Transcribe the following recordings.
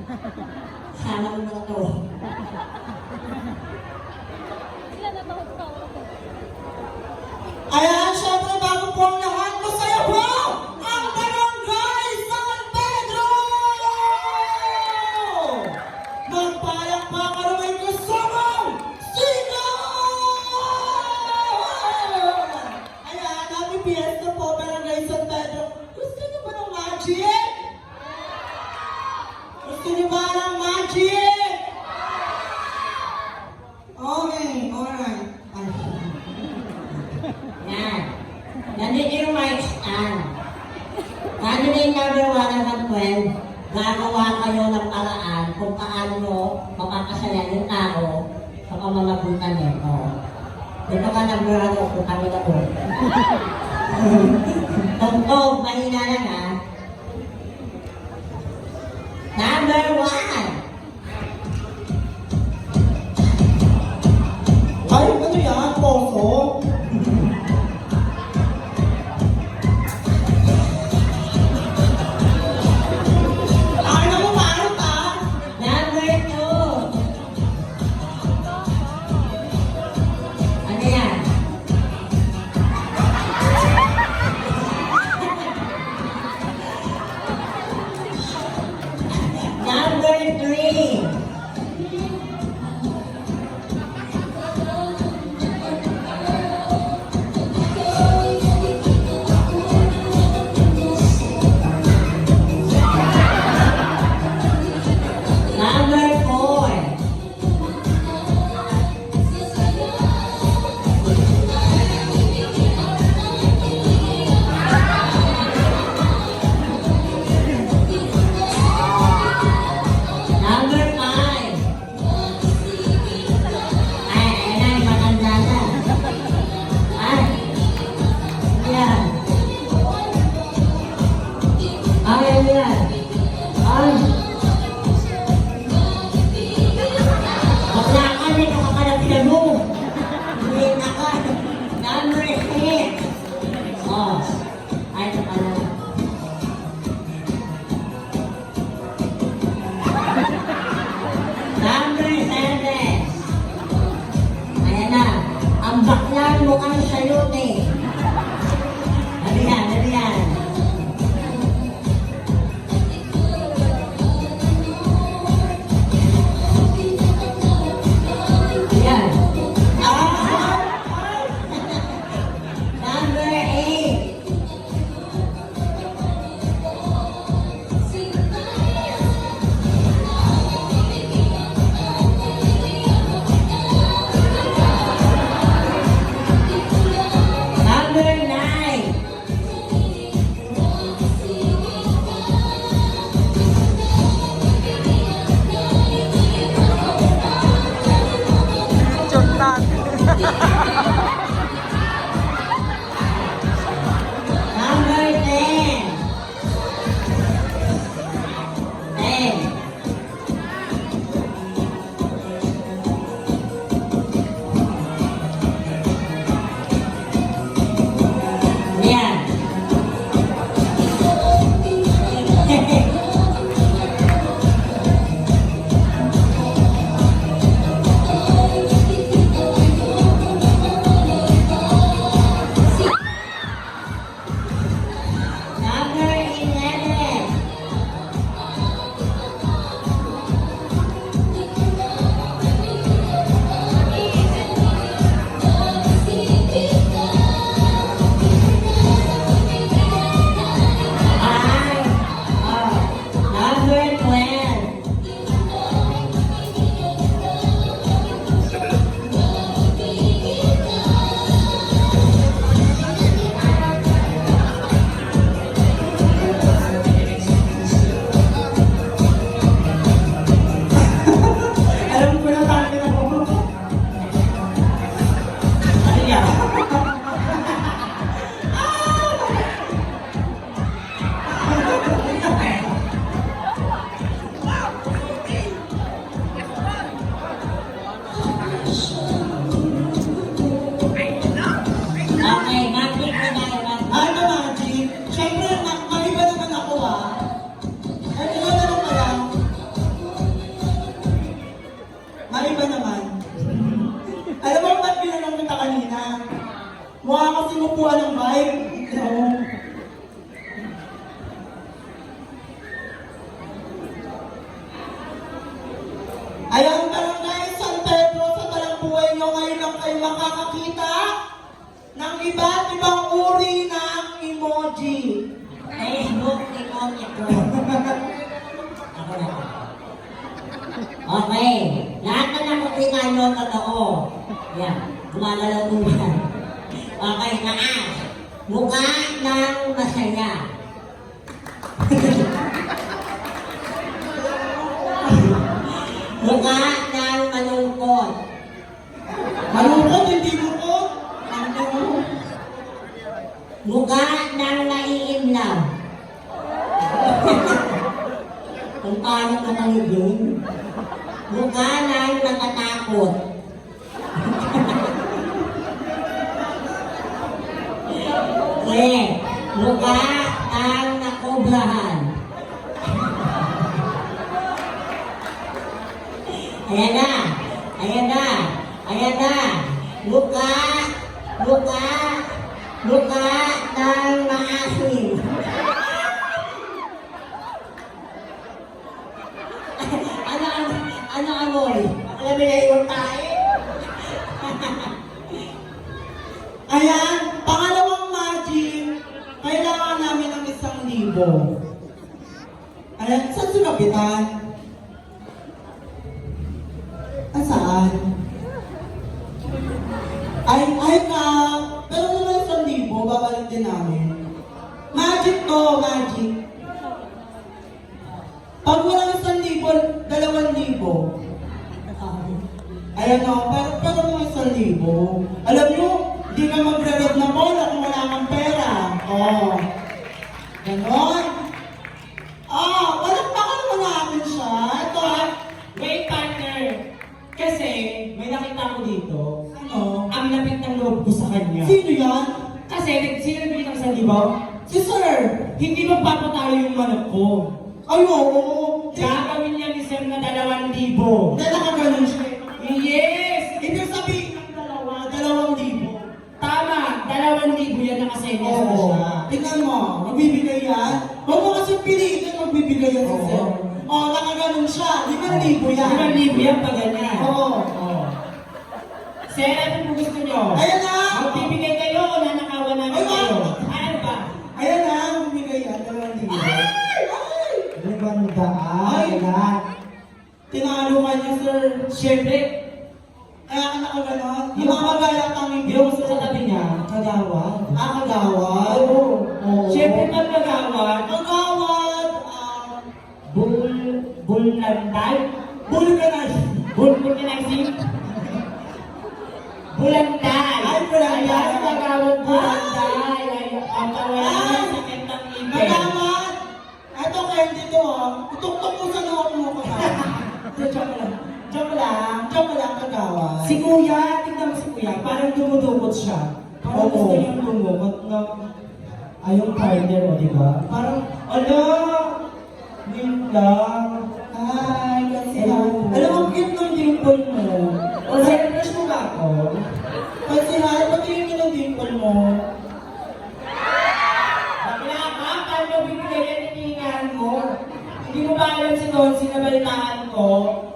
Sana mo to. Ayan, syempre bago po ang lahat, masaya po ang Barangay San Pedro! Magpalakpakan naman kasamang sigaw! Ayan, happy fiesta po, Barangay San Pedro. Gusto niyo ba ng magic? Gusto niyo ba ng magic? Okay, alright. Yan. Nandito yung mic stand. Ano na yung number 1 hanggang 12, gagawa kayo ng paraan kung paano nyo mapapasaya yung tao sa pamamagutan nito. Dito ka number ano kung kami na po. Tugtog, mahina lang ha. Number 1. Ay, ano yan? Poso? Baklan mukhang sayote. Ano yan? Ano yan? Ayan. Number 8. upuan ng bike. Oo. Ayan, Barangay San Pedro, sa talambuhay nyo ngayon lang kayo makakakita ng iba't ibang uri ng emoji. Facebook, ikaw, ito. Ako na. Okay. Lahat na nakakita nyo, totoo. Yan. Gumagalaw mo yan. Okay, taas. Mukha ng masaya. Mukha ng malungkot. Malungkot, hindi lungkot. Mukha ng naiinlaw. Kung paano ka manigin. Mukha ng natatakot. Mukha ng nakobrahan. Ayan na. Ayan na. Ayan na. Mukha ng maasim. Ano amoy? Alam mo na yung tayo? Ayan, pangalawang magic, kailangan namin ng 1,000. Ayan, saan si Kapitan? Saan? Ay ka, pero naman 1,000, babalik din namin. Magic to, magic. Pag walang 1,000, 2,000. Ayan o, pero mga 1,000. Alam nyo, hindi ka magre-red na bola kung wala kang pera. Oh. Ganon. Palakpakan naman namin siya. Ito Wait, partner. Kasi, may nakita ko dito. ano? Ang lapit ng loob ko sa kanya. Sino yan? Kasi, sino nagbigay ng 1,000? Si Sir. Hindi magpapatalo yung manok ko. Ay, oo. Gagawin niya ni Sir na 2,000. Hindi nakaganon siya. Yes! Ibig sabihin ng 2,000. Tama! 2,000 yan nakasenyas na Oo. siya. Tingnan mo, magbibigay yan. Huwag mo kasi pilitin magbibigay yan si Oo. Sir. Nakaganon siya. 5,000 yan. 5,000 yan pa ganyan. Oo. Sir, ano po gusto nyo? Ayan na! Magbibigay kayo o nanakawan namin Ay, kayo? wow! Ano ba? Ayan na, bumigay yan. 2,000. Ay! 500. Ay! Tinalo ka niya, Sir. Siyempre, Kaya ka nakaganon. Yung mga magaya kami yung sa tabi niya, kagawad. Kagawad. Oo. Siyempre, pag kagawad, Kagawad. bulanday, Bulgaray. bulkanizing, bulanday. Ay, bulanday. Ayan, kagawad, bulanday. Ay, ang kawalan Ay! ng sakit ng ibig. Kagawad. Ito kayo dito. Tutok mo sa luwak mo ko na. Joke lang. Joke lang. Joke lang, kagawad. Si Kuya, tignan mo si Kuya, parang dumudukot siya. Parang Oo. gusto niyang dumukot na ayong partner mo, di ba? Parang, ala, yun lang. Ay, kasi Hello. alam mo, cute ng dimple mo. O, sa'yo, crush mo ba ako? Kasi ay, patingin mo ng dimple mo. Bakla ka, paano bibigay yan hinihingaan mo? Hindi mo ba alam si Don, sinabalitaan ko,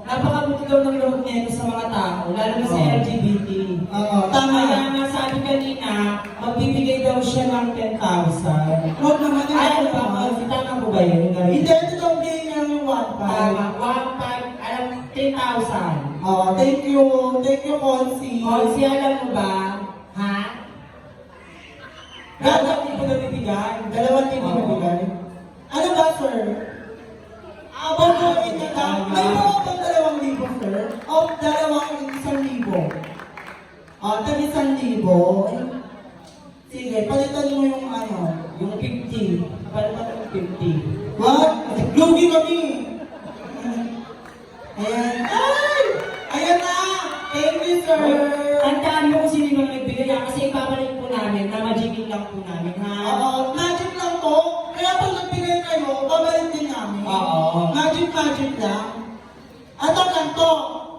napakabuti daw ng loob nito sa mga tao, lalo na sa Oo. LGBT. Oo, tama. Kaya nga sabi kanina, magbibigay daw siya ng 10,000. Huwag naman yung Ay, ano ba? Tama ko ba yun? Hindi, ito daw din yung 1.5. Tama, 1,500, alam, 10,000. Thank you. Thank you, Consi. O, si alam mo ba? Ha? Gagawin hindi ko nabibigay. 2,000 na bigay. Ano ba, sir? Babuhin niya lang. May mga pang 2,000, sir? O, 1,000. Tag 1,000. Sige, palitan mo yung ano. Yung 50. Paano ba yung 50? What? Lugi kami. Ayan. Ay! Ayan na! Thank you, sir. Tandaan mo kung sino yung nagbigay kasi ipapalik po namin na magiging lang po namin, ha? Magic lang to. Kaya pag nagbigay kayo, babalik din namin. Oo. Magic lang. At ang ganito,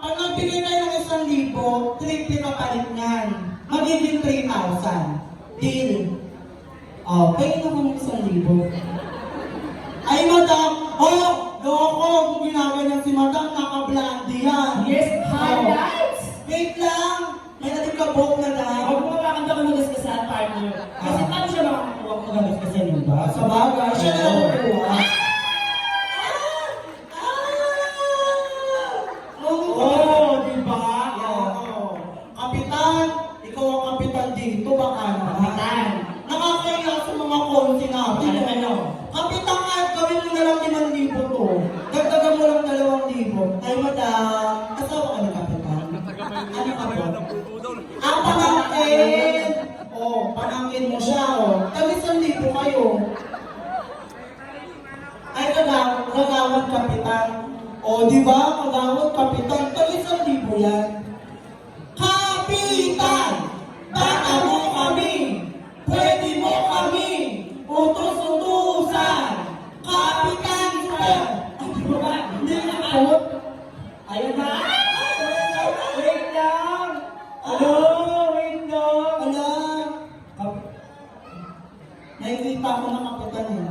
pag nagbigay kayo ng 1,000, triple kapalit niyan. Magiging 3,000. Deal. Oh, pwede na kami 1,000. Ay, madam! Oh! Loko! Kung ginaganyan si madam, naka-blondie yan. Yes, Oh. highlights! Wait lang! May natikabok na daw. Huwag mo makakanta ka lugas ka sa partner. Kasi paano siya makakakuha kung magagas ka sa luba? Sa bagay, siya na lang kukuha. Oh, di ba? Oo. Kapitan, ikaw ang kapitan dito, baka naman. Kapitan. Nakakaya sa mga konsi natin. Ano? Kapitan nga, gawin mo na lang 5,000 to. Dagdagan mo lang 2,000. Ay, madam, asawa ka ni kapitan. Ano ka ba? Ang pangangkin! Oh, pangangkin mo siya, oh. Tag 1,000 kayo. Ay, kagawad kapitan. O, di ba? Kagawad kapitan. Tag 1,000 yan. Kapitan! Baka mo kami! Pwede mo kami! Utos-utusan! Kapitan sir! Di ba ba? Hindi na nakakot. Ayun na. Wait lang. Ano? Wait lang. Alam, nakikita ko na kapitan eh.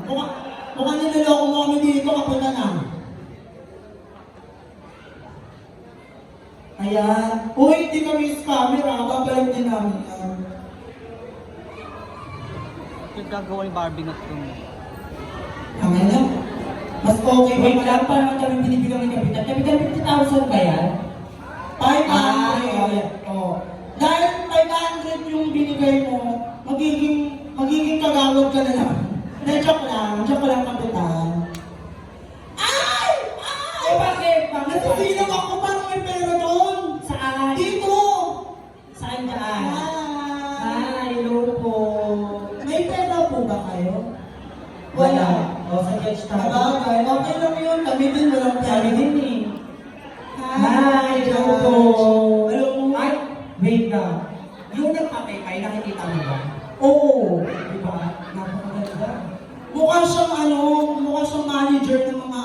Mukhang niloloko mo kami dito, kapitan ah. Ayan. Uy, di kami sa camera. Babalik din namin yan. Yung gagawa yung Barbie na ito. Tama na. Mas okay ba Wait lang, parang kami binibigyan ng kapitan. Kapitan, 50,000 ba yan? 500. Oh. Dahil 500 yung binigay mo, magiging kagawad ka na lang. Na joke lang kapitan. Ay! Eh, bakit? Bakit? Nasisilong ako, parang may pera doon. Saan? Dito! Saan dyan? Hi! Hello po. May pera po ba kayo? Wala. O, sa judge tayo. Sabagay, okay lang yun. Kami din walang pera. Sabi din eh. Hi! Hello po. Hello po. Ay, wait lang. Yung nagpapay, nakikita mo ba? Oo. Di ba? Napakaganda. Mukha siyang manager ng mga